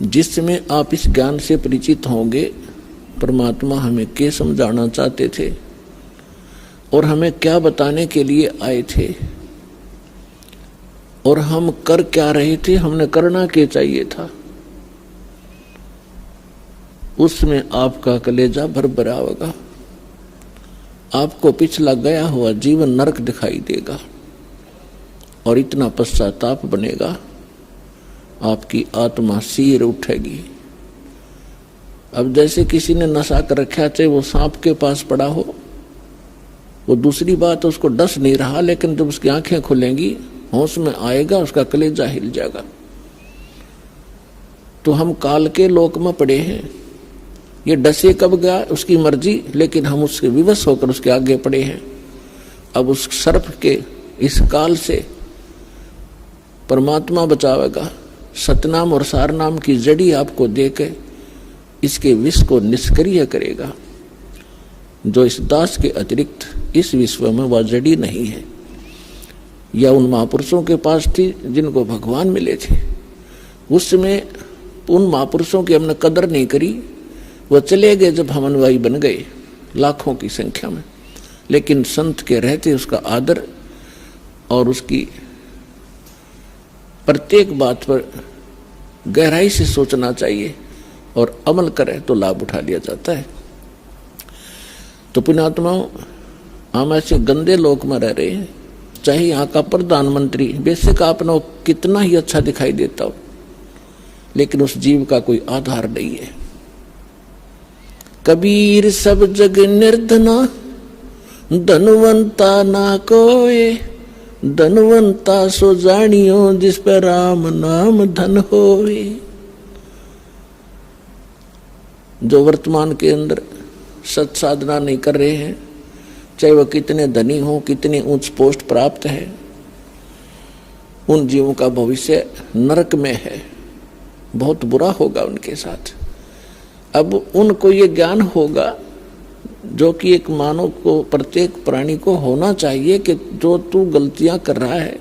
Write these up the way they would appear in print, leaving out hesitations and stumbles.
जिसमें आप इस ज्ञान से परिचित होंगे परमात्मा हमें क्या समझाना चाहते थे और हमें क्या बताने के लिए आए थे और हम कर क्या रहे थे, हमने करना क्या चाहिए था, उसमें आपका कलेजा भर होगा। आपको पिछला गया हुआ जीवन नरक दिखाई देगा और इतना पश्चाताप बनेगा, आपकी आत्मा सिर उठेगी। अब जैसे किसी ने नशा कर रखा, चाहे वो सांप के पास पड़ा हो, वो दूसरी बात उसको डस नहीं रहा, लेकिन जब उसकी आंखें खुलेंगी होश में आएगा, उसका कलेजा हिल जाएगा। तो हम काल के लोक में पड़े हैं, ये डसे कब गया उसकी मर्जी, लेकिन हम उसके विवश होकर उसके आगे पड़े हैं। अब उस सर्प के इस काल से परमात्मा बचावेगा। सतनाम और सारनाम की जड़ी आपको देके इसके विष को निष्क्रिय करेगा। जो इस दास के अतिरिक्त इस विश्व में वह जड़ी नहीं है, या उन महापुरुषों के पास थी जिनको भगवान मिले थे, उसमें उन महापुरुषों की हमने कदर नहीं करी। वह चले गए जब हम अनुयायी बन गए लाखों की संख्या में, लेकिन संत के रहते उसका आदर और उसकी प्रत्येक बात पर गहराई से सोचना चाहिए और अमल करे तो लाभ उठा लिया जाता है। तो पुण्यात्माओं, हम ऐसे गंदे लोक में रह रहे हैं, चाहे यहाँ का प्रधानमंत्री बेशक आपने कितना ही अच्छा दिखाई देता हो, लेकिन उस जीव का कोई आधार नहीं है। कबीर सब जग निर्धना, धनवंता ना कोय, धनवंता सो जानियो जिस पर राम नाम धन होवे। जो वर्तमान के अंदर सत साधना नहीं कर रहे हैं, चाहे वह कितने धनी हो, कितनी उच्च पोस्ट प्राप्त है, उन जीवों का भविष्य नरक में है, बहुत बुरा होगा उनके साथ। अब उनको ये ज्ञान होगा जो कि एक मानव को, प्रत्येक प्राणी को होना चाहिए कि जो तू गलतियां कर रहा है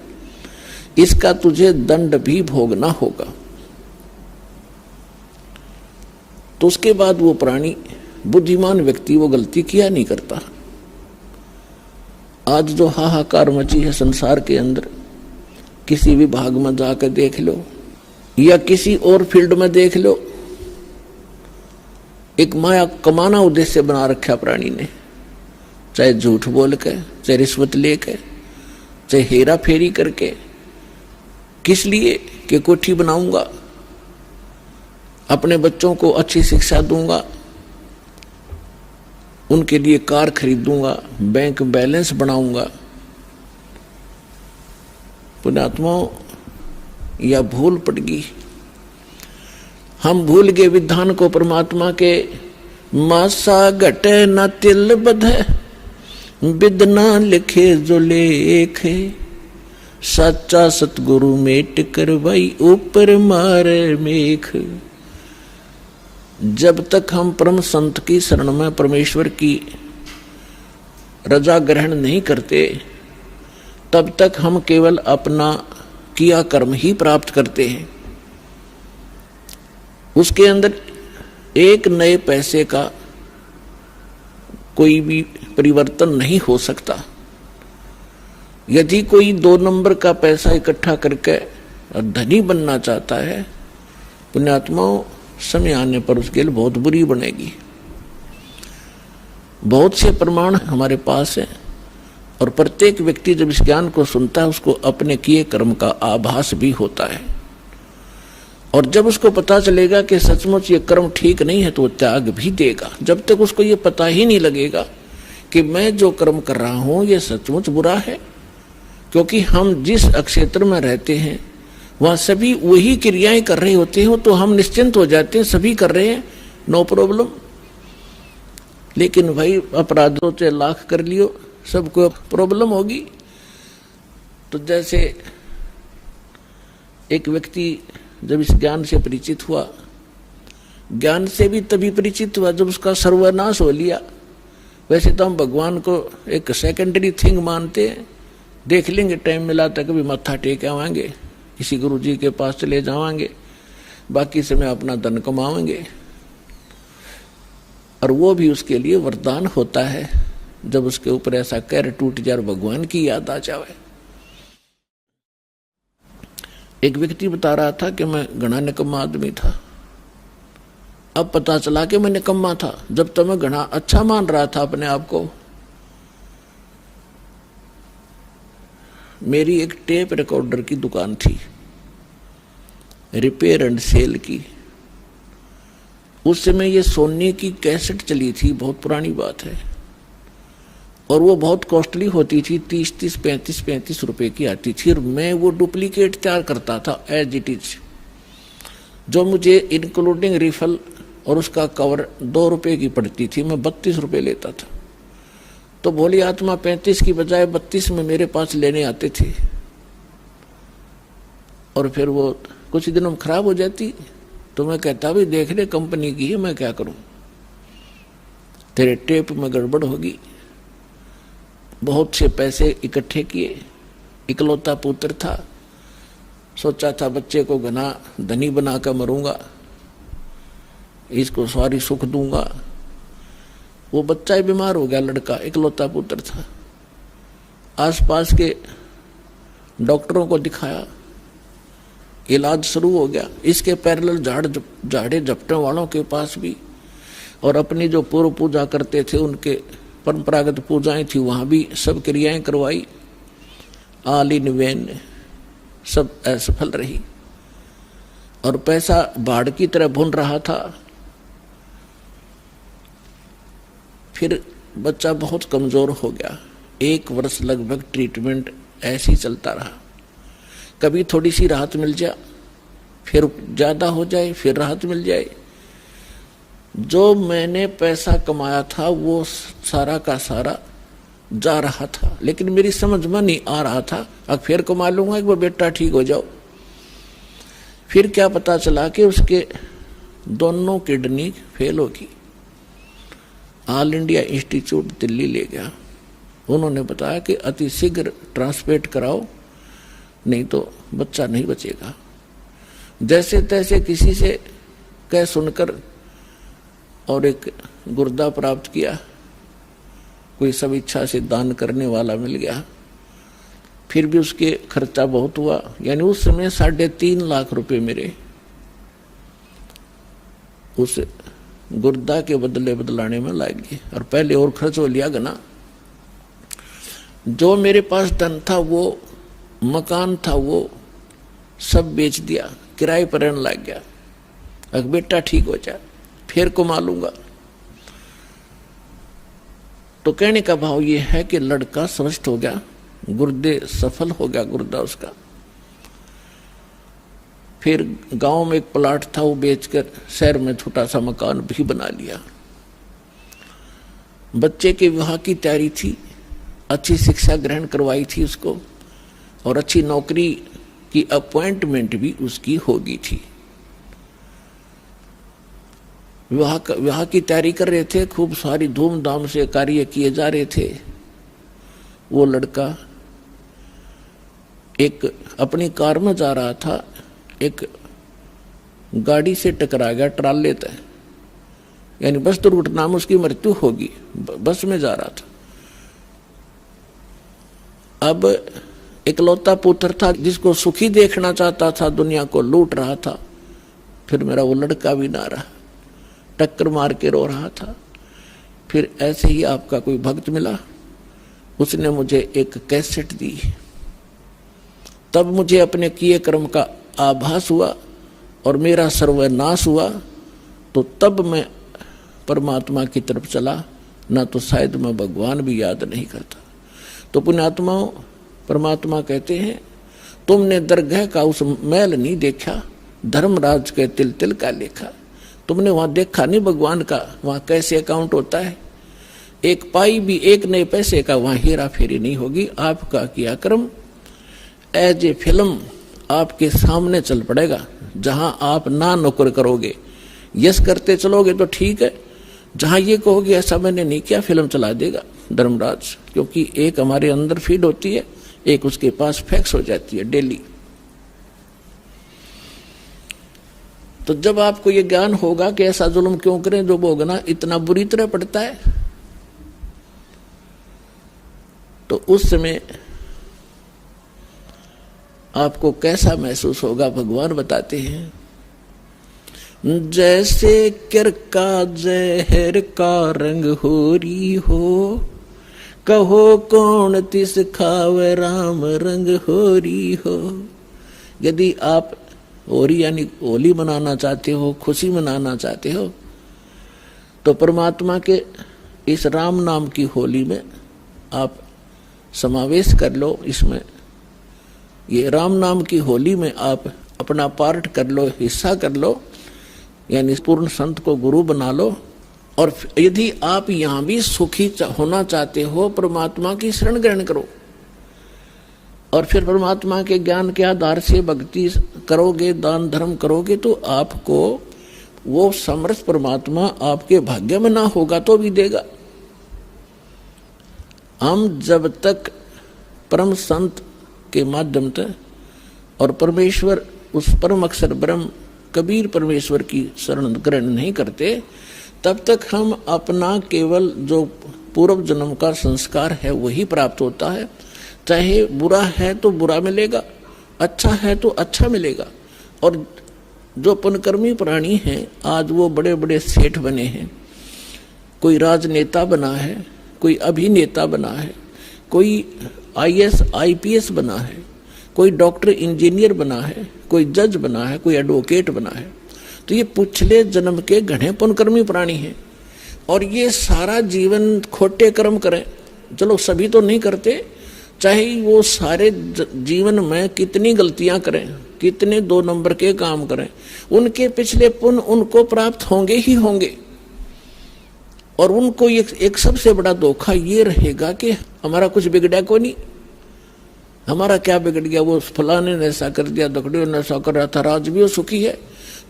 इसका तुझे दंड भी भोगना होगा। तो उसके बाद वो प्राणी, बुद्धिमान व्यक्ति, वो गलती किया नहीं करता। आज जो हाहाकार मची है संसार के अंदर, किसी भी भाग में जाकर देख लो या किसी और फील्ड में देख लो, एक माया कमाना उद्देश्य बना रखा प्राणी ने, चाहे झूठ बोल के, चाहे रिश्वत लेके, चाहे हेरा फेरी करके। किस लिए? कि कोठी बनाऊंगा, अपने बच्चों को अच्छी शिक्षा दूंगा, उनके लिए कार खरीदूंगा, बैंक बैलेंस बनाऊंगा। पुण्यात्माओं, या भूल पड़ गई, हम भूल गए विधान को परमात्मा के। मासा घटे न तिल बधे, बिदना लिखे जो लेखे, सच्चा सतगुरु मेट करवाई ऊपर मारे मेख। जब तक हम परम संत की शरण में परमेश्वर की रजा ग्रहण नहीं करते, तब तक हम केवल अपना किया कर्म ही प्राप्त करते हैं। उसके अंदर एक नए पैसे का कोई भी परिवर्तन नहीं हो सकता। यदि कोई 2 नंबर का पैसा इकट्ठा करके धनी बनना चाहता है, पुण्यात्माओं, समय आने पर उसके लिए बहुत बुरी बनेगी। बहुत से प्रमाण हमारे पास है और प्रत्येक व्यक्ति जब इस ज्ञान को सुनता है उसको अपने किए कर्म का आभास भी होता है। और जब उसको पता चलेगा कि सचमुच ये कर्म ठीक नहीं है तो वो त्याग भी देगा। जब तक उसको ये पता ही नहीं लगेगा कि मैं जो कर्म कर रहा हूं ये सचमुच बुरा है, क्योंकि हम जिस क्षेत्र में रहते हैं वहां सभी वही क्रियाएं कर रहे होते हैं, तो हम निश्चिंत हो जाते हैं, सभी कर रहे हैं, नो प्रॉब्लम। लेकिन भाई अपराधों से लाख कर लियो, सबको प्रॉब्लम होगी। तो जैसे एक व्यक्ति जब इस ज्ञान से परिचित हुआ, ज्ञान से भी तभी परिचित हुआ जब उसका सर्वनाश हो लिया। वैसे तो हम भगवान को एक सेकेंडरी थिंग मानते हैं, देख लेंगे टाइम मिला तो कभी मत्था टेक आवांगे, किसी गुरु जी के पास चले जावांगे, बाकी समय अपना धन कमाएंगे। और वो भी उसके लिए वरदान होता है जब उसके ऊपर ऐसा कहर टूट जाए और भगवान की याद आ जाए। एक व्यक्ति बता रहा था कि मैं घना निकम्मा आदमी था। अब पता चला कि मैं निकम्मा था। जब तक मैं घना अच्छा मान रहा था अपने आप को। मेरी एक टेप रिकॉर्डर की दुकान थी, रिपेयर एंड सेल की। उस समय ये सोनी की कैसेट चली थी, बहुत पुरानी बात है, और वो बहुत कॉस्टली होती थी, 30-30, 35-35 रुपए की आती थी। और मैं वो डुप्लीकेट तैयार करता था एज इट इज, जो मुझे इंक्लूडिंग रिफल और उसका कवर 2 रुपए की पड़ती थी। मैं 32 रुपए लेता था। तो भोली आत्मा 35 की बजाय 32 में मेरे पास लेने आते थे। और फिर वो कुछ दिनों में खराब हो जाती तो मैं कहता भी देख ले कंपनी की है, मैं क्या करूं, तेरे टेप में गड़बड़ होगी। बहुत से पैसे इकट्ठे किए, इकलौता पुत्र था, सोचा था बच्चे को घना धनी बनाकर मरूंगा, इसको सारी सुख दूंगा। वो बच्चा ही बीमार हो गया, लड़का इकलौता पुत्र था। आसपास के डॉक्टरों को दिखाया, इलाज शुरू हो गया। इसके पैरेलल झाड़े झपटों वालों के पास भी, और अपनी जो पूर्व पूजा करते थे उनके परंपरागत पूजाएं थी वहां भी सब क्रियाएं करवाई। ऑल इन वेन, सब असफल रही और पैसा बाढ़ की तरह भुन रहा था। फिर बच्चा बहुत कमजोर हो गया। 1 वर्ष लगभग ट्रीटमेंट ऐसे ही चलता रहा। कभी थोड़ी सी राहत मिल जाए, फिर ज्यादा हो जाए, फिर राहत मिल जाए। जो मैंने पैसा कमाया था वो सारा का सारा जा रहा था, लेकिन मेरी समझ में नहीं आ रहा था। अब फिर कमा लूंगा, एक बार बेटा ठीक हो जाओ। फिर क्या पता चला कि उसके दोनों किडनी फेल होगी। ऑल इंडिया इंस्टीट्यूट दिल्ली ले गया। उन्होंने बताया कि अति शीघ्र ट्रांसप्लांट कराओ, नहीं तो बच्चा नहीं बचेगा। जैसे तैसे किसी से कह सुनकर और एक गुर्दा प्राप्त किया। कोई सब इच्छा से दान करने वाला मिल गया। फिर भी उसके खर्चा बहुत हुआ, यानी उस समय 3.5 लाख रुपए मेरे उस गुर्दा के बदले बदलाने में लग गए। और पहले और खर्च हो लिया गना। जो मेरे पास धन था, वो मकान था, वो सब बेच दिया, किराए पर रहने लग गया। अब बेटा ठीक हो जाए, फिर कमा लूंगा। तो कहने का भाव ये है कि लड़का स्वस्थ हो गया, गुर्दे सफल हो गया गुर्दा उसका। फिर गांव में एक प्लाट था, वो बेचकर शहर में छोटा सा मकान भी बना लिया। बच्चे के विवाह की तैयारी थी, अच्छी शिक्षा ग्रहण करवाई थी उसको, और अच्छी नौकरी की अपॉइंटमेंट भी उसकी होगी थी। विवाह की तैयारी कर रहे थे, खूब सारी धूमधाम से कार्य किए जा रहे थे। वो लड़का एक अपनी कार में जा रहा था, एक गाड़ी से टकरा गया, ट्राले तय, यानी बस दुर्घटना में उसकी मृत्यु होगी। बस में जा रहा था। अब इकलौता पुत्र था, जिसको सुखी देखना चाहता था, दुनिया को लूट रहा था। फिर मेरा वो लड़का भी ना रहा, टक्कर मार के रो रहा था। फिर ऐसे ही आपका कोई भक्त मिला, उसने मुझे एक कैसेट दी। तब मुझे अपने किए कर्म का आभास हुआ और मेरा सर्वनाश हुआ। तो तब मैं परमात्मा की तरफ चला, ना तो शायद मैं भगवान भी याद नहीं करता। तो पुण्यात्माओं, परमात्मा कहते हैं, तुमने दरगाह का उस मैल नहीं देखा, धर्मराज के तिल तिल का लेखा। तुमने वहां देखा नहीं भगवान का, वहां कैसे अकाउंट होता है। एक पाई भी एक नए पैसे का वहां हेरा फेरी नहीं होगी। आपका किया कर्म एज ए फिल्म आपके सामने चल पड़ेगा। जहां आप ना नौकर करोगे, यस करते चलोगे तो ठीक है। जहां ये कहोगे ऐसा मैंने नहीं किया, फिल्म चला देगा धर्मराज। क्योंकि एक हमारे अंदर फीड होती है, एक उसके पास फैक्स हो जाती है डेली। तो जब आपको ये ज्ञान होगा कि ऐसा जुल्म क्यों करें, जो भोगना इतना बुरी तरह पड़ता है, तो उस समय आपको कैसा महसूस होगा भगवान बताते हैं। जैसे किर का जहर का रंग होरी हो, कहो कौन तिस खावे राम रंग होरी हो। यदि आप होली यानी होली मनाना चाहते हो, खुशी मनाना चाहते हो, तो परमात्मा के इस राम नाम की होली में आप समावेश कर लो। इसमें ये राम नाम की होली में आप अपना पार्ट कर लो, हिस्सा कर लो, यानी पूर्ण संत को गुरु बना लो। और यदि आप यहाँ भी सुखी होना चाहते हो, परमात्मा की शरण ग्रहण करो और फिर परमात्मा के ज्ञान के आधार से भक्ति करोगे, दान धर्म करोगे, तो आपको वो समर्थ परमात्मा आपके भाग्य में ना होगा तो भी देगा। हम जब तक परम संत के माध्यम से और परमेश्वर उस परम अक्षर ब्रह्म कबीर परमेश्वर की शरण ग्रहण नहीं करते, तब तक हम अपना केवल जो पूर्व जन्म का संस्कार है वही प्राप्त होता है। चाहे बुरा है तो बुरा मिलेगा, अच्छा है तो अच्छा मिलेगा। और जो पुण्यकर्मी प्राणी हैं, आज वो बड़े बड़े सेठ बने हैं, कोई राजनेता बना है, कोई अभिनेता बना है, कोई IAS IPS बना है, कोई डॉक्टर इंजीनियर बना है, कोई जज बना है, कोई एडवोकेट बना है, तो ये पिछले जन्म के घने पुण्यकर्मी प्राणी हैं। और ये सारा जीवन खोटे कर्म करें, चलो सभी तो नहीं करते, चाहे वो सारे जीवन में कितनी गलतियां करें, कितने 2 नंबर के काम करें, उनके पिछले पुण्य उनको प्राप्त होंगे ही होंगे। और उनको एक सबसे बड़ा धोखा ये रहेगा कि हमारा कुछ बिगड़ा को नहीं, हमारा क्या बिगड़ गया, वो फलाने ने ऐसा कर दिया, दकड़ियों ने ऐसा कर रहा था, राज भी वो सुखी है,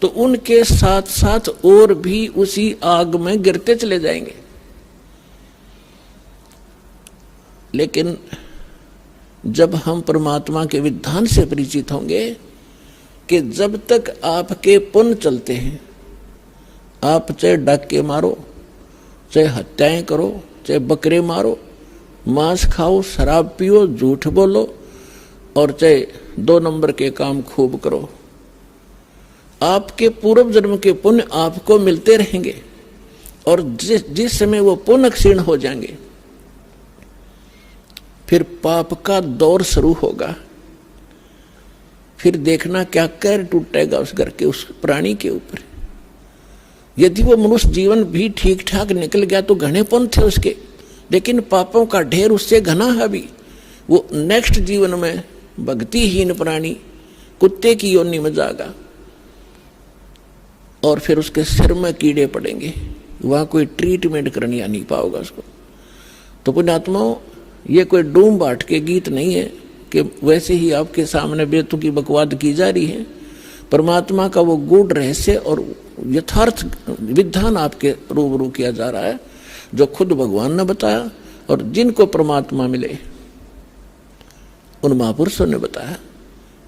तो उनके साथ साथ और भी उसी आग में गिरते चले जाएंगे। लेकिन जब हम परमात्मा के विधान से परिचित होंगे कि जब तक आपके पुण्य चलते हैं, आप चाहे डाके मारो, चाहे हत्याएं करो, चाहे बकरे मारो, मांस खाओ, शराब पियो, झूठ बोलो, और चाहे 2 नंबर के काम खूब करो, आपके पूर्व जन्म के पुण्य आपको मिलते रहेंगे। और जिस समय वो पुण्य क्षीण हो जाएंगे, फिर पाप का दौर शुरू होगा। फिर देखना क्या कहर टूटेगा उस घर के, उस प्राणी के ऊपर। यदि वो मनुष्य जीवन भी ठीक ठाक निकल गया तो घने पुण्य थे उसके, लेकिन पापों का ढेर उससे घना है भी। वो नेक्स्ट जीवन में भक्तिहीन प्राणी कुत्ते की योनि में जाएगा और फिर उसके सिर में कीड़े पड़ेंगे, वहां कोई ट्रीटमेंट करनी आ नहीं पाओगा उसको। तो पुण्यात्माओं, ये कोई डूम बाट के गीत नहीं है कि वैसे ही आपके सामने बेतु की बकवाद की जा रही है। परमात्मा का वो गूढ़ रहस्य और यथार्थ विधान आपके रूबरू किया जा रहा है, जो खुद भगवान ने बताया और जिनको परमात्मा मिले उन महापुरुषों ने बताया।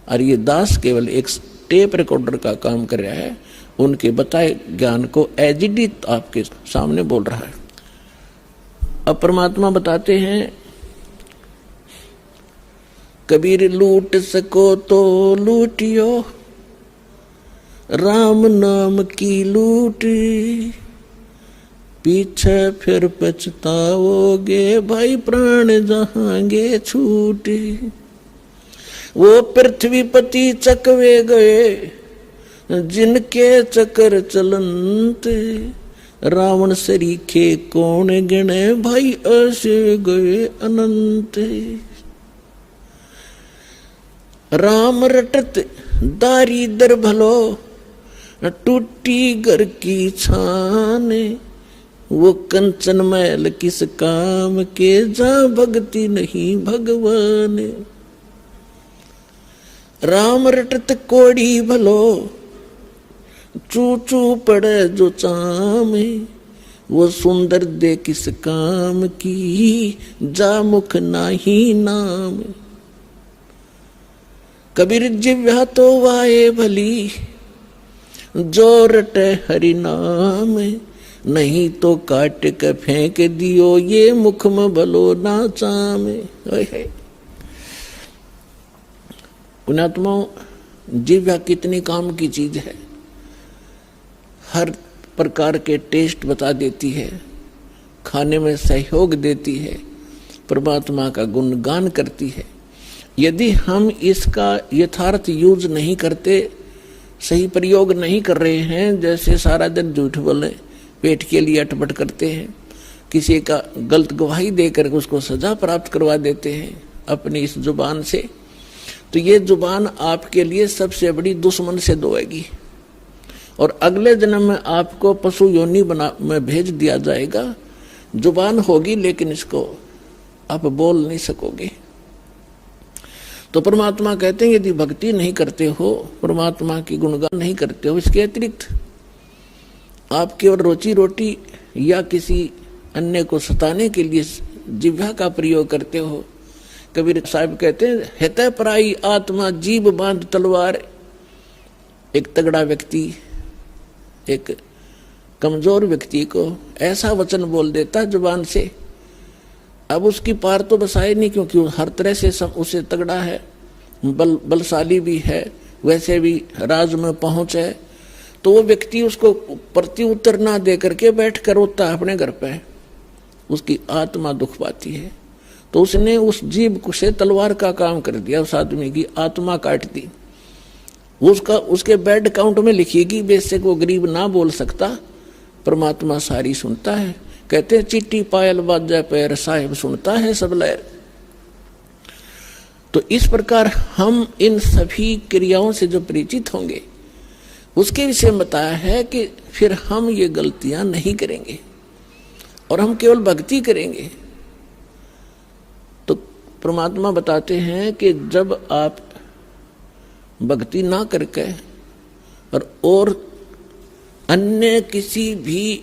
और ये दास केवल एक टेप रिकॉर्डर का काम कर रहा है, उनके बताए ज्ञान को एज इट इज आपके सामने बोल रहा है। अब परमात्मा बताते हैं, कबीर लूट सको तो लूटियो, राम नाम की लूट, पीछे फिर पछताओगे भाई प्राण जहांगे छूट। वो पृथ्वीपति चकवे गए जिनके चक्कर चलंत, रावण सरीखे कौन गिने भाई ऐसे गए अनंत। राम रटत दारिदर भलो, टूटी घर की छान, वो कंचन मैल किस काम के, जहाँ भक्ति नहीं भगवान। राम रटत कोड़ी भलो, चू चू पड़े जो चाम, वो सुंदर दे किस काम की, जा मुख नाही नाम। कबीर जिव्या तो वाए भली, जो रटे हरि नाम, नहीं तो काट के फेंक दियो ये मुख में भलो ना चामे। पुण्यात्माओं, जिह्वा कितनी काम की चीज है, हर प्रकार के टेस्ट बता देती है, खाने में सहयोग देती है, परमात्मा का गुणगान करती है। यदि हम इसका यथार्थ यूज नहीं करते, सही प्रयोग नहीं कर रहे हैं, जैसे सारा दिन झूठ बोले, पेट के लिए अटपट करते हैं, किसी का गलत गवाही देकर उसको सजा प्राप्त करवा देते हैं अपनी इस जुबान से, तो ये जुबान आपके लिए सबसे बड़ी दुश्मन से दोएगी और अगले जन्म में आपको पशु योनि में भेज दिया जाएगा। जुबान होगी लेकिन इसको आप बोल नहीं सकोगे। तो परमात्मा कहते हैं यदि भक्ति नहीं करते हो, परमात्मा की गुणगान नहीं करते हो, इसके अतिरिक्त आप केवल रोजी रोटी या किसी अन्य को सताने के लिए जिह्वा का प्रयोग करते हो। कबीर साहब कहते हैं हितै पराई आत्मा जीभ बांध तलवार। एक तगड़ा व्यक्ति एक कमजोर व्यक्ति को ऐसा वचन बोल देता जुबान से, अब उसकी पार तो बसाए नहीं, क्योंकि हर तरह से उसे तगड़ा है, बलशाली भी है, वैसे भी राज में पहुंच है, तो वो व्यक्ति उसको प्रत्युत्तर ना दे करके बैठ कर रोता है अपने घर पे, उसकी आत्मा दुख पाती है। तो उसने उस जीभ से तलवार का काम कर दिया, उस आदमी की आत्मा काट दी। उसके बैड काउंट में लिखिएगी, बेशक वो गरीब ना बोल सकता, परमात्मा सारी सुनता है। कहते हैं चिट्टी पायल बाजा पैर साहिब सुनता है सब लहर। तो इस प्रकार हम इन सभी क्रियाओं से जो परिचित होंगे उसके विषय में बताया है कि फिर हम ये गलतियां नहीं करेंगे और हम केवल भक्ति करेंगे। तो परमात्मा बताते हैं कि जब आप भक्ति ना करके और अन्य किसी भी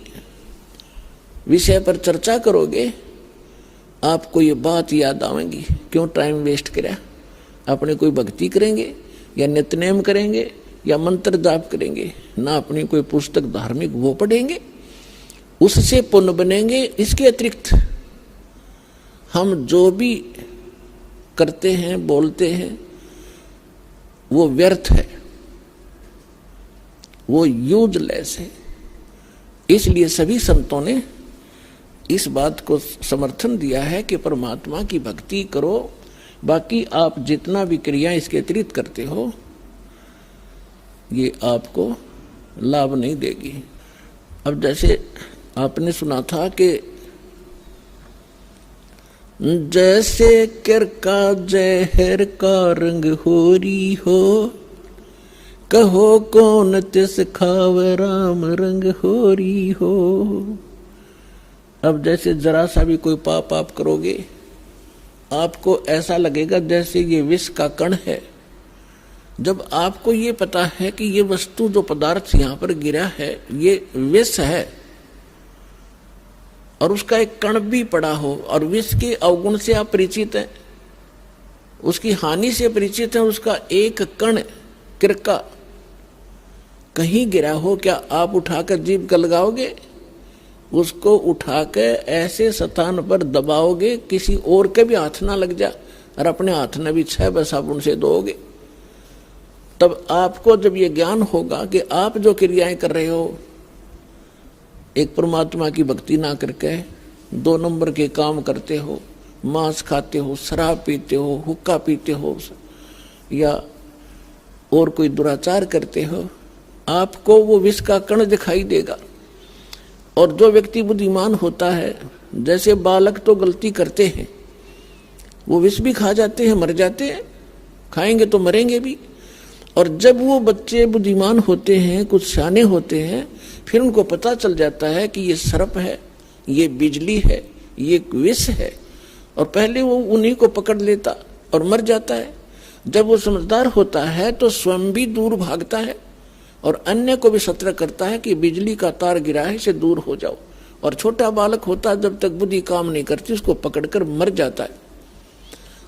विषय पर चर्चा करोगे, आपको ये बात याद आवेगी, क्यों टाइम वेस्ट करा। अपने कोई भक्ति करेंगे या नित्यनेम करेंगे या मंत्र जाप करेंगे, ना अपनी कोई पुस्तक धार्मिक वो पढ़ेंगे, उससे पुण्य बनेंगे। इसके अतिरिक्त हम जो भी करते हैं बोलते हैं वो व्यर्थ है, वो यूजलेस है। इसलिए सभी संतों ने इस बात को समर्थन दिया है कि परमात्मा की भक्ति करो, बाकी आप जितना भी क्रिया इसके अतिरिक्त करते हो ये आपको लाभ नहीं देगी। अब जैसे आपने सुना था कि जैसे कर का जहर का रंग होरी हो, कहो कौन तिस खाव राम रंग होरी हो। अब जैसे जरा सा भी कोई पाप आप करोगे, आपको ऐसा लगेगा जैसे ये विष का कण है। जब आपको ये पता है कि ये वस्तु जो पदार्थ यहाँ पर गिरा है ये विष है और उसका एक कण भी पड़ा हो और विष के अवगुण से आप परिचित हैं, उसकी हानि से परिचित हैं, उसका एक कण किरका कहीं गिरा हो, क्या आप उठाकर जीभ का लगाओगे? उसको उठाकर ऐसे स्थान पर दबाओगे किसी और के भी हाथ ना लग जा और अपने हाथ में भी 6 साबुन से धोओगे। तब आपको जब ये ज्ञान होगा कि आप जो क्रियाएं कर रहे हो एक परमात्मा की भक्ति ना करके 2 नंबर के काम करते हो, मांस खाते हो, शराब पीते हो, हुक्का पीते हो या और कोई दुराचार करते हो, आपको वो विष का कण दिखाई देगा। और जो व्यक्ति बुद्धिमान होता है, जैसे बालक तो गलती करते हैं, वो विष भी खा जाते हैं, मर जाते हैं, खाएंगे तो मरेंगे भी। और जब वो बच्चे बुद्धिमान होते हैं, कुछ सियाने होते हैं, फिर उनको पता चल जाता है कि ये सर्प है, ये बिजली है, ये विष है, और पहले वो उन्हीं को पकड़ लेता और मर जाता है। जब वो समझदार होता है तो स्वयं भी दूर भागता है और अन्य को भी सतर्क करता है कि बिजली का तार गिरा है, इससे दूर हो जाओ। और छोटा बालक होता है, जब तक बुद्धि काम नहीं करती उसको पकड़कर मर जाता है।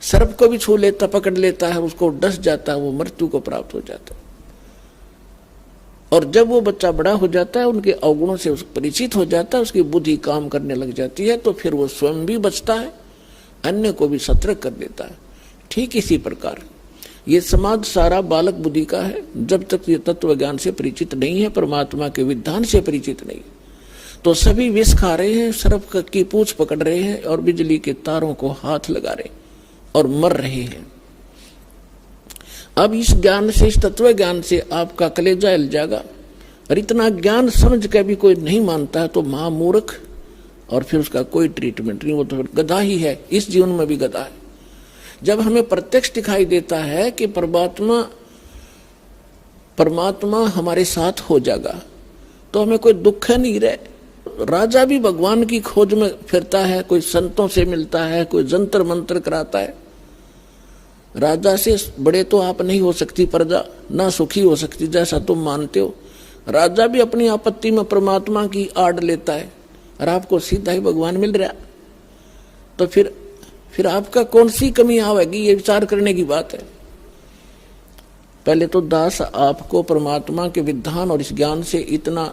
सर्प को भी छू लेता, पकड़ लेता है, उसको डस जाता है, वो मृत्यु को प्राप्त हो जाता है। और जब वो बच्चा बड़ा हो जाता है, उनके अवगुणों से परिचित हो जाता है, उसकी बुद्धि काम करने लग जाती है, तो फिर वो स्वयं भी बचता है, अन्य को भी सतर्क कर देता है। ठीक इसी प्रकार ये समाज सारा बालक बुद्धि का है। जब तक ये तत्व ज्ञान से परिचित नहीं है, परमात्मा के विधान से परिचित नहीं, तो सभी विष खा रहे हैं, सर्प की पूंछ पकड़ रहे हैं और बिजली के तारों को हाथ लगा रहे और मर रहे हैं। अब इस ज्ञान से, इस तत्व ज्ञान से आपका कलेजा हिल जाएगा। और इतना ज्ञान समझ के भी कोई नहीं मानता है तो महामूर्ख, और फिर उसका कोई ट्रीटमेंट नहीं, वो तो गधा ही है, इस जीवन में भी गधा है। जब हमें प्रत्यक्ष दिखाई देता है कि परमात्मा हमारे साथ हो जाएगा, तो हमें कोई दुख नहीं रहे। राजा भी भगवान की खोज में फिरता है, कोई संतों से मिलता है, कोई जंतर मंत्र कराता है। राजा से बड़े तो आप नहीं हो सकती प्रजा, ना सुखी हो सकती जैसा तुम मानते हो। राजा भी अपनी आपत्ति में परमात्मा की आड़ लेता है और आपको सीधा ही भगवान मिल रहा, तो फिर आपका कौन सी कमी आवेगी, ये विचार करने की बात है। पहले तो दास आपको परमात्मा के विधान और इस ज्ञान से इतना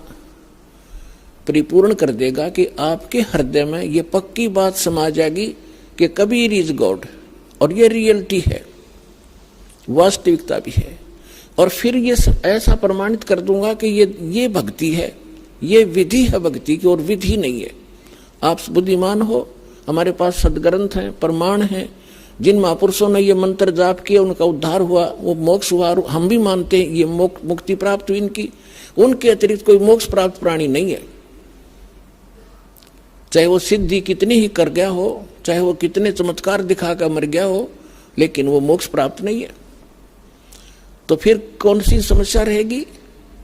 परिपूर्ण कर देगा कि आपके हृदय में ये पक्की बात समा जाएगी कि कबीर इज गॉड, और ये रियलिटी है, वास्तविकता भी है। और फिर ये ऐसा प्रमाणित कर दूंगा कि ये भक्ति है, ये विधि है भक्ति की, और विधि नहीं है। आप बुद्धिमान हो, हमारे पास सदग्रंथ हैं, प्रमाण हैं, जिन महापुरुषों ने ये मंत्र जाप किया उनका उद्धार हुआ, वो मोक्ष हुआ, हम भी मानते हैं ये मुक्ति प्राप्त हुई इनकी। उनके अतिरिक्त कोई मोक्ष प्राप्त प्राणी नहीं है, चाहे वो सिद्धि कितनी ही कर गया हो, चाहे वो कितने चमत्कार दिखाकर मर गया हो, लेकिन वो मोक्ष प्राप्त नहीं है। तो फिर कौन सी समस्या रहेगी?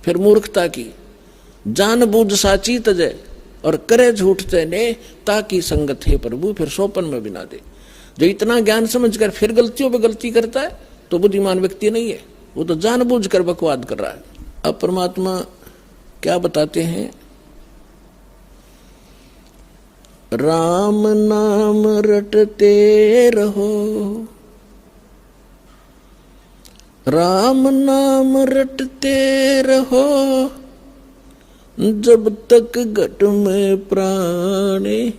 फिर मूर्खता की। जानबूझ साची तजय और करे झूठ तेने, ताकि संगत है प्रभु फिर सोपन में बिना दे। जो इतना ज्ञान समझकर फिर गलतियों पे गलती करता है तो बुद्धिमान व्यक्ति नहीं है, वो तो जानबूझ कर बकवाद कर रहा है। अब परमात्मा क्या बताते हैं? राम नाम रटते रहो, राम नाम रटते रहो, जब तक घट में प्राणे,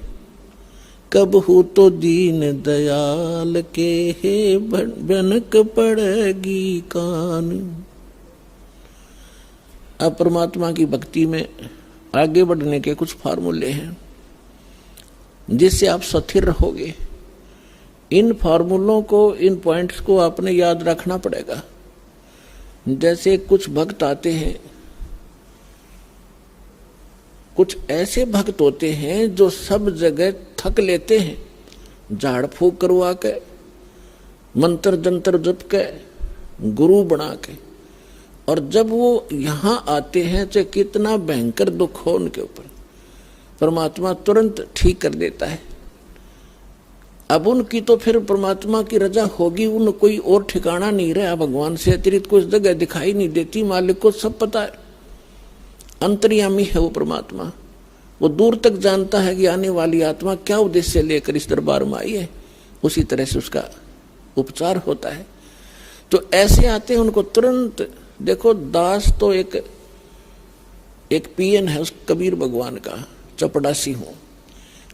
कब हो तो दीन दयाल के हे भनक पड़ेगी कान। अब परमात्मा की भक्ति में आगे बढ़ने के कुछ फार्मूले हैं जिससे आप स्थिर रहोगे। इन फार्मूलों को, इन पॉइंट्स को आपने याद रखना पड़ेगा। जैसे कुछ भक्त आते हैं, कुछ ऐसे भक्त होते हैं जो सब जगह थक लेते हैं, झाड़ फूक करवा के, मंत्र जंतर जप के, गुरु बना के, और जब वो यहाँ आते हैं चाहे कितना भयंकर दुख हो उनके ऊपर, परमात्मा तुरंत ठीक कर देता है। अब उनकी तो फिर परमात्मा की रजा होगी, उन कोई और ठिकाना नहीं रहा, भगवान से अतिरिक्त कोई जगह दिखाई नहीं देती। मालिक को सब पता है, अंतर्यामी है वो परमात्मा, वो दूर तक जानता है कि आने वाली आत्मा क्या उद्देश्य लेकर इस दरबार में आई है, उसी तरह से उसका उपचार होता है। तो ऐसे आते हैं, उनको तुरंत देखो। दास तो एक पीएन है उस कबीर भगवान का, चपड़ासी हूं।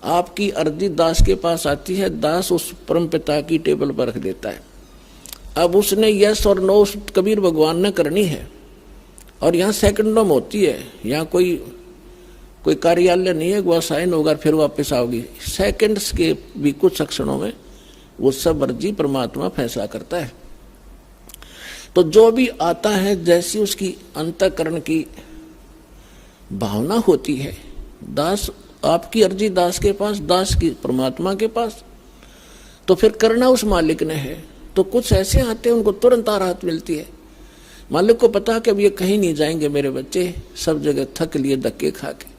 आपकी अर्जी दास के पास आती है, दास उस परम पिता की टेबल पर रख देता है। अब उसने यस और नो उस कबीर भगवान ने करनी है, और यहाँ सेकंडों में होती है। यहाँ कोई कार्यालय नहीं है, वह साइन होगा फिर वापस आओगी। सेकंड्स के भी कुछ क्षणों में वो सब अर्जी परमात्मा फैसला करता है। तो जो भी आता है, जैसी उसकी अंतःकरण की भावना होती है, दास आपकी अर्जी दास के पास, दास की परमात्मा के पास, तो फिर करना उस मालिक ने है। तो कुछ ऐसे आते हैं, उनको तुरंत राहत मिलती है। मालिक को पता कि अब ये कहीं नहीं जाएंगे मेरे बच्चे, सब जगह थक लिए धक्के खा के।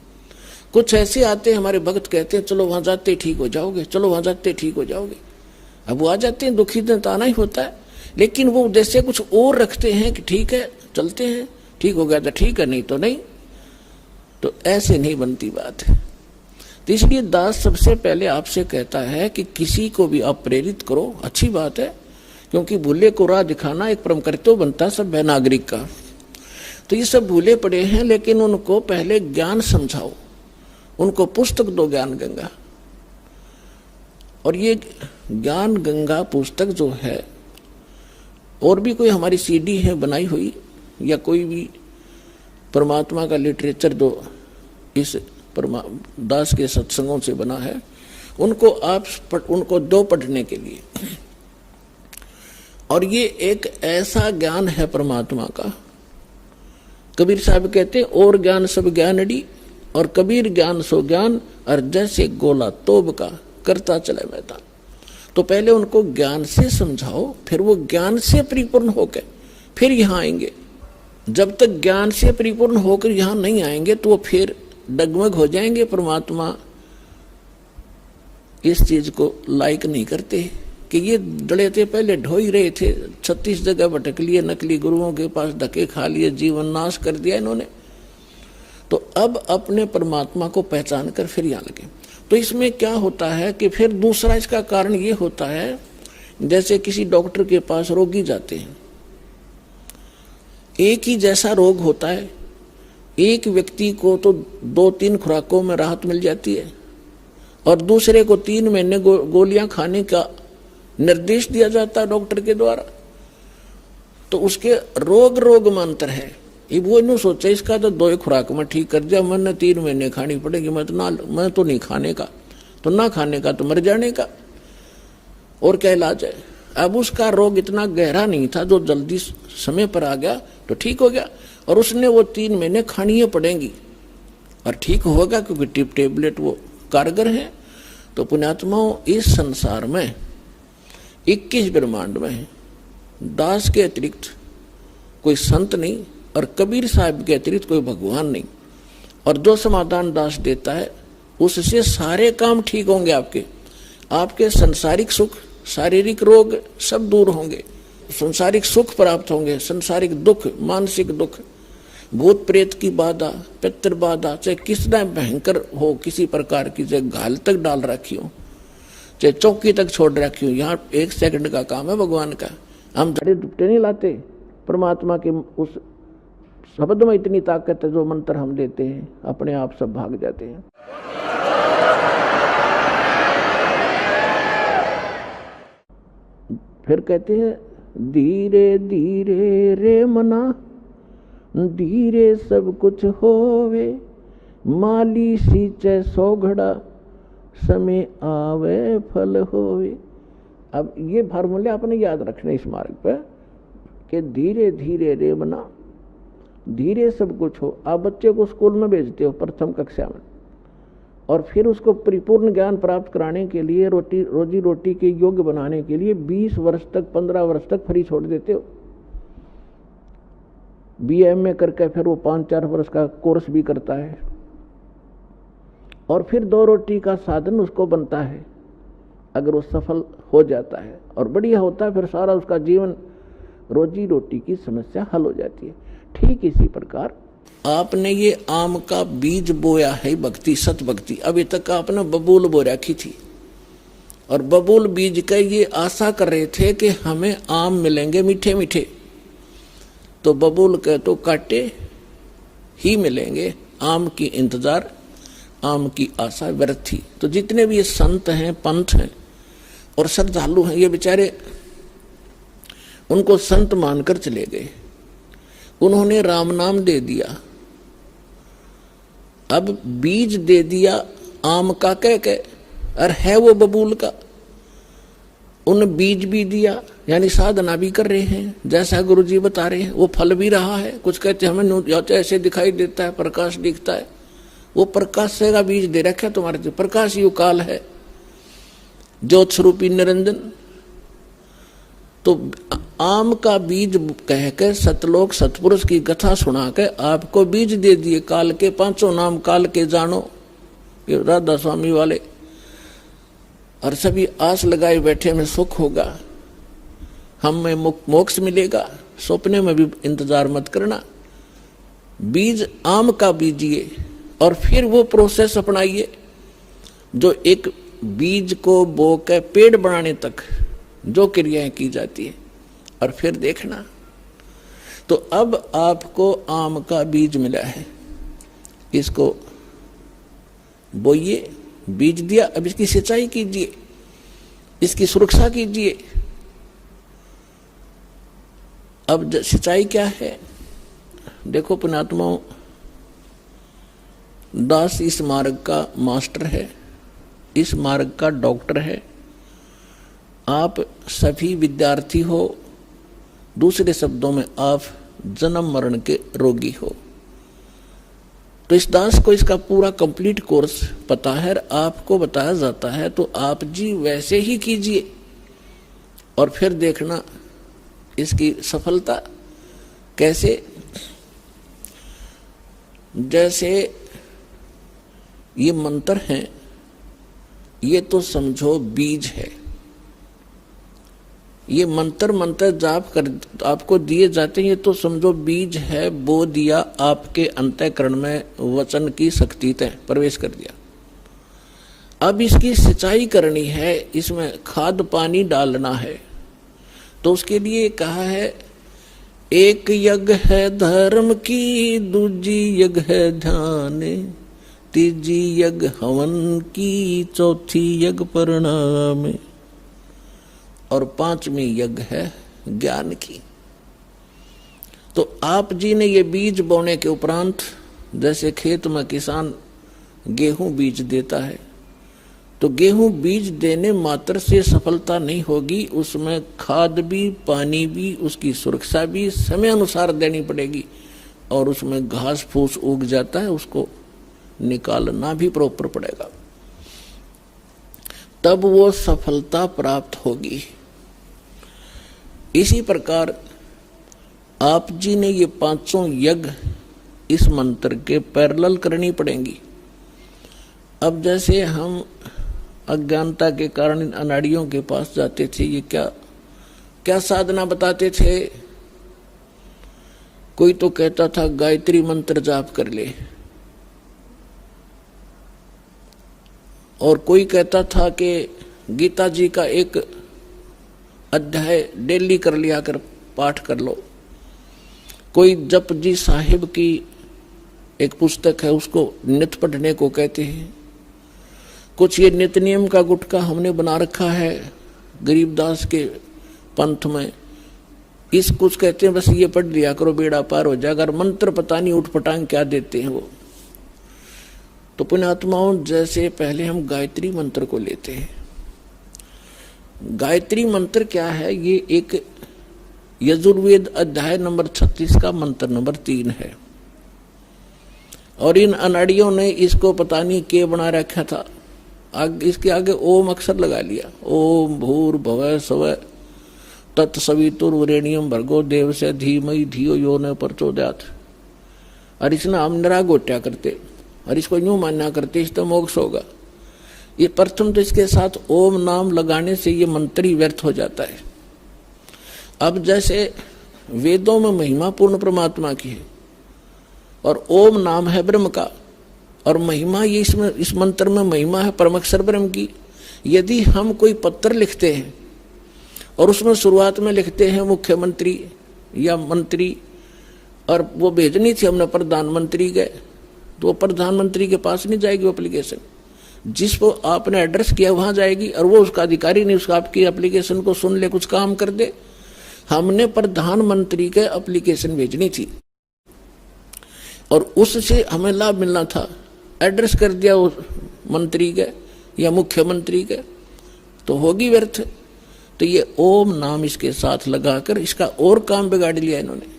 कुछ ऐसे आते हैं, हमारे भक्त कहते हैं चलो वहां जाते ठीक हो जाओगे, चलो वहां जाते ठीक हो जाओगे। अब वो आ जाते हैं, दुखी दिन तो आना ही होता है, लेकिन वो उद्देश्य कुछ और रखते हैं कि ठीक है चलते हैं, ठीक हो गया तो ठीक है, नहीं तो नहीं। तो ऐसे नहीं बनती बात है। तो इसलिए दास सबसे पहले आपसे कहता है कि किसी को भी आप प्रेरित करो, अच्छी बात है, क्योंकि भूले को राह दिखाना एक परम कर्तव्य बनता है सब नागरिक का। तो ये सब भूले पड़े हैं, लेकिन उनको पहले ज्ञान समझाओ, उनको पुस्तक दो ज्ञान गंगा। और ये ज्ञान गंगा पुस्तक जो है, और भी कोई हमारी सीडी है बनाई हुई, या कोई भी परमात्मा का लिटरेचर जो इस दास के सत्संगों से बना है, उनको उनको दो पढ़ने के लिए। और ये एक ऐसा ज्ञान है परमात्मा का, कबीर साहब कहते और ज्ञान सब ज्ञानड़ी, और कबीर ज्ञान सो ज्ञान, और जैसे गोला तोब का करता चले मैदान। तो पहले उनको ज्ञान से समझाओ, फिर वो ज्ञान से परिपूर्ण होकर फिर यहां आएंगे। जब तक ज्ञान से परिपूर्ण होकर यहां नहीं आएंगे तो वो फिर डगमग हो जाएंगे। परमात्मा इस चीज को लाइक नहीं करते कि ये डले थे, पहले ढो ही रहे थे, 36 जगह भटक लिए, नकली गुरुओं के पास धक्के खा लिए, जीवन नाश कर दिया इन्होंने। तो अब अपने परमात्मा को पहचान कर फिर यहां लगे। तो इसमें क्या होता है कि फिर दूसरा इसका कारण ये होता है, जैसे किसी डॉक्टर के पास रोगी जाते हैं, एक ही जैसा रोग होता है, एक व्यक्ति को तो 2-3 खुराकों में राहत मिल जाती है, और दूसरे को 3 महीने गोलियां खाने का निर्देश दिया जाता है डॉक्टर के द्वारा। तो उसके रोग में अंतर है। ये वो इन सोचा इसका तो 2 खुराक में ठीक कर दिया, मैंने 3 महीने खानी पड़ेगी, मैं तो नहीं खाने का, तो ना खाने का तो मर जाने का, और क्या इलाज है। अब उसका रोग इतना गहरा नहीं था, जो जल्दी समय पर आ गया तो ठीक हो गया, और उसने वो 3 महीने खानी पड़ेंगी और ठीक होगा, क्योंकि टेबलेट वो कारगर है। तो पुण्यात्माओं, इस संसार में 21 ब्रह्मांड में दास के अतिरिक्त कोई संत नहीं, और कबीर साहब के अतिरिक्त कोई भगवान नहीं। और जो समाधान दास देता है उससे सारे काम ठीक होंगे, आपके संसारिक सुख, शारीरिक रोग सब दूर होंगे, संसारिक सुख प्राप्त होंगे, संसारिक दुख, मानसिक दुख, भूत प्रेत की बाधा, पितृ बाधा, चाहे कितना भयंकर हो, किसी प्रकार की, चाहे घाल तक डाल रखी हो, चाहे चौकी तक छोड़ रखी हो, यहाँ 1 सेकंड का काम है भगवान का। हम धड़े दुपटे नहीं लाते, परमात्मा के उस शब्द में इतनी ताकत है, जो मंत्र हम देते हैं अपने आप सब भाग जाते हैं। फिर कहते हैं धीरे धीरे रे मना, धीरे सब कुछ होवे, माली सींचे 100 घड़ा, समय आवे फल होवे। अब ये फार्मूले आपने याद रखने इस मार्ग पर कि धीरे धीरे रे मना, धीरे सब कुछ हो। आप बच्चे को स्कूल में भेजते हो प्रथम कक्षा में, और फिर उसको परिपूर्ण ज्ञान प्राप्त कराने के लिए, रोजी रोटी के योग्य बनाने के लिए 20 वर्ष तक, 15 वर्ष तक फ्री छोड़ देते हो। BA करके फिर वो 5-4 वर्ष का कोर्स भी करता है, और फिर 2 रोटी का साधन उसको बनता है। अगर वो सफल हो जाता है और बढ़िया होता है, फिर सारा उसका जीवन रोजी रोटी की समस्या हल हो जाती है। ठीक इसी प्रकार आपने ये आम का बीज बोया है, भक्ति, सत भक्ति। अभी तक आपने बबूल बो रखी थी, और बबूल बीज का ये आशा कर रहे थे कि हमें आम मिलेंगे मीठे मीठे, तो बबूल के तो काटे ही मिलेंगे, आम की इंतजार, आम की आशा व्यर्थ थी। तो जितने भी ये संत हैं, पंथ हैं और श्रद्धालु हैं, ये बेचारे उनको संत मानकर चले गए, उन्होंने राम नाम दे दिया, अब बीज दे दिया आम का कह के, और है वो बबूल का। उन बीज भी दिया, यानी साधना भी कर रहे हैं, जैसा गुरुजी बता रहे हैं, वो फल भी रहा है। कुछ कहते हैं हमें ऐसे दिखाई देता है, प्रकाश दिखता है, वो प्रकाश से का बीज दे रखा है तुम्हारे से। प्रकाश यु काल है, ज्योत स्वरूपी निरंजन। तो आम का बीज कहकर सतलोक सतपुरुष की कथा सुना के आपको बीज दे दिए, काल के 5 नाम काल के जानो, ये राधा स्वामी वाले, और सभी आस लगाए बैठे में सुख होगा, हमें मोक्ष मिलेगा, सपने में भी इंतजार मत करना। बीज आम का बीजिए, और फिर वो प्रोसेस अपनाइए जो एक बीज को बो के पेड़ बनाने तक जो क्रियाएं की जाती है, और फिर देखना। तो अब आपको आम का बीज मिला है, इसको बोइए, बीज दिया, अब इसकी सिंचाई कीजिए, इसकी सुरक्षा कीजिए। अब सिंचाई क्या है? देखो पुण्यात्माओं, दास इस मार्ग का मास्टर है, इस मार्ग का डॉक्टर है। आप सभी विद्यार्थी हो, दूसरे शब्दों में आप जन्म मरण के रोगी हो। तो इस दास को इसका पूरा कंप्लीट कोर्स पता है, आपको बताया जाता है, तो आप जी वैसे ही कीजिए और फिर देखना इसकी सफलता कैसे। जैसे ये मंत्र हैं, ये तो समझो बीज है। ये मंत्र जाप कर आपको दिए जाते हैं, ये तो समझो बीज है, बो दिया, आपके अंतःकरण में वचन की शक्ति तय प्रवेश कर दिया। अब इसकी सिंचाई करनी है, इसमें खाद पानी डालना है। तो उसके लिए कहा है, एक यज्ञ है धर्म की, दूजी यज्ञ है ध्यान, तीजी यज्ञ हवन की, चौथी यज्ञ परिणाम, और पांचवी यज्ञ है ज्ञान की। तो आप जी ने ये बीज बोने के उपरांत, जैसे खेत में किसान गेहूं बीज देता है, तो गेहूं बीज देने मात्र से सफलता नहीं होगी, उसमें खाद भी, पानी भी, उसकी सुरक्षा भी समय अनुसार देनी पड़ेगी, और उसमें घास फूस उग जाता है, उसको निकालना भी प्रॉपर पड़ेगा, तब वो सफलता प्राप्त होगी। इसी प्रकार आप जी ने ये पांचों यज्ञ इस मंत्र के पैरेलल करनी पड़ेंगी। अब जैसे हम अज्ञानता के कारण इन अनाड़ियों के पास जाते थे, ये क्या क्या साधना बताते थे। कोई तो कहता था गायत्री मंत्र जाप कर ले, और कोई कहता था कि गीता जी का एक अध्याय डेली कर लिया कर पाठ कर लो। कोई जप जी साहिब की एक पुस्तक है, उसको नित्य पढ़ने को कहते हैं। कुछ ये नित्य नियम का गुटका हमने बना रखा है गरीबदास के पंथ में, इस कुछ कहते हैं बस ये पढ़ लिया करो बेड़ा पार हो जाएगा, अगर मंत्र पता नहीं उठपटांग क्या देते हैं वो। तो पुण्यात्माओं, जैसे पहले हम गायत्री मंत्र को लेते हैं। गायत्री मंत्र क्या है? ये एक यजुर्वेद अध्याय नंबर 36 का मंत्र नंबर 3 है, और इन अनाड़ियों ने इसको पता नहीं के बना रखा था, इसके आगे ओम अक्षर लगा लिया, ओम भूर्भुवः स्वः तत्सवितुर्वरेण्यं भर्गो देवस्य धीमहि धियो यो न प्रचोदयात्। और इसने हम निरागोट्या करते, और इसको यूं मानना करते इससे मोक्ष होगा। ये प्रथम तो इसके साथ ओम नाम लगाने से ये मंत्र ही व्यर्थ हो जाता है। अब जैसे वेदों में महिमा पूर्ण परमात्मा की है, और ओम नाम है ब्रह्म का, और महिमा ये इसमें इस मंत्र में महिमा है परमक्षर ब्रह्म की। यदि हम कोई पत्र लिखते हैं और उसमें शुरुआत में लिखते हैं मुख्यमंत्री या मंत्री, और वो भेजनी थी हमने प्रधानमंत्री के, तो प्रधानमंत्री के पास नहीं जाएगी वो एप्लीकेशन, जिसको आपने एड्रेस किया वहां जाएगी, और वो उसका अधिकारी नहीं उसका आपकी एप्लीकेशन को सुन ले, कुछ काम कर दे। हमने प्रधानमंत्री के एप्लीकेशन भेजनी थी और उससे हमें लाभ मिलना था, एड्रेस कर दिया उस मंत्री के या मुख्यमंत्री के, तो होगी व्यर्थ। तो ये ओम नाम इसके साथ लगाकर इसका और काम बिगाड़ लिया इन्होंने।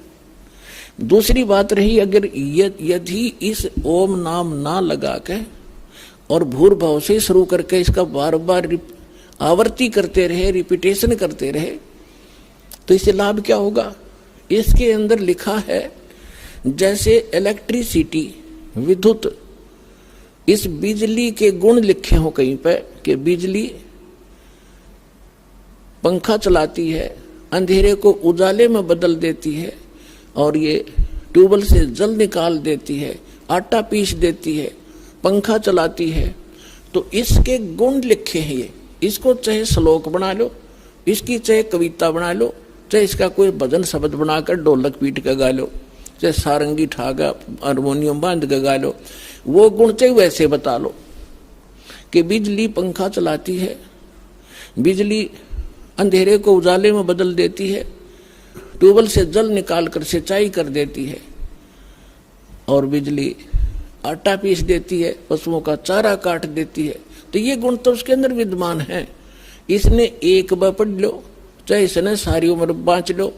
दूसरी बात रही, अगर यदि इस ओम नाम ना लगा के और भूर्भाव से शुरू करके इसका बार बार आवर्ती करते रहे, रिपीटेशन करते रहे, तो इससे लाभ क्या होगा? इसके अंदर लिखा है जैसे इलेक्ट्रिसिटी, विद्युत, इस बिजली के गुण लिखे हो कहीं पे कि बिजली पंखा चलाती है, अंधेरे को उजाले में बदल देती है, और ये ट्यूबवेल से जल निकाल देती है, आटा पीस देती है, पंखा चलाती है। तो इसके गुण लिखे हैं ये, इसको चाहे श्लोक बना लो, इसकी चाहे कविता बना लो, चाहे इसका कोई भजन शब्द बनाकर ढोलक पीट के गा लो, चाहे सारंगी ठागा हारमोनियम बांध के गा लो, वो गुण चाहे वैसे बता लो कि बिजली पंखा चलाती है, बिजली अंधेरे को उजाले में बदल देती है, ट्यूबवेल से जल निकाल कर सिंचाई कर देती है, और बिजली आटा पीस देती है, पशुओं का चारा काट देती है। तो ये गुण तो उसके अंदर विद्यमान है। इसने एक बार पढ़ लो, चाहे इसने सारी उम्र बांच लो,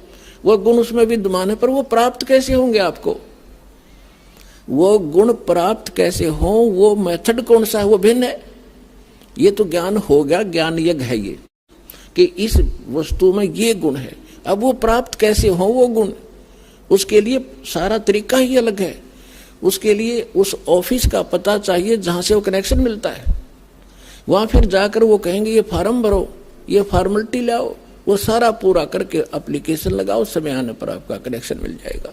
वो गुण उसमें विद्यमान है। पर वो प्राप्त कैसे होंगे आपको? वो गुण प्राप्त कैसे हो, वो मेथड कौन सा है, वो भिन्न है। ये तो ज्ञान हो गया, ज्ञान यज्ञ है ये कि इस वस्तु में ये गुण है। अब वो प्राप्त कैसे हो वो गुण, उसके लिए सारा तरीका ही अलग है। उसके लिए उस ऑफिस का पता चाहिए जहां से वो कनेक्शन मिलता है। वहां फिर जाकर वो कहेंगे ये फार्म भरो, ये फॉर्मेलिटी लाओ, वो सारा पूरा करके एप्लीकेशन लगाओ, समय आने पर आपका कनेक्शन मिल जाएगा।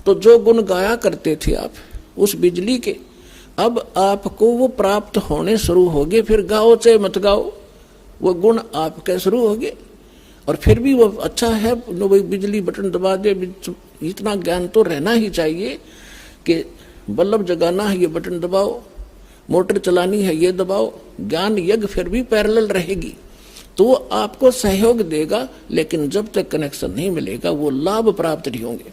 तो जो गुण गाया करते थे आप उस बिजली के, अब आपको वो प्राप्त होने शुरू हो गए। फिर गाओ चाहे मत गाओ, वो गुण आपके शुरू हो गए। और फिर भी वो अच्छा है, भाई बिजली बटन दबा दे, इतना ज्ञान तो रहना ही चाहिए कि बल्ब जगाना है ये बटन दबाओ, मोटर चलानी है ये दबाओ। ज्ञान यज्ञ फिर भी पैरेलल रहेगी, तो वो आपको सहयोग देगा। लेकिन जब तक कनेक्शन नहीं मिलेगा वो लाभ प्राप्त नहीं होंगे।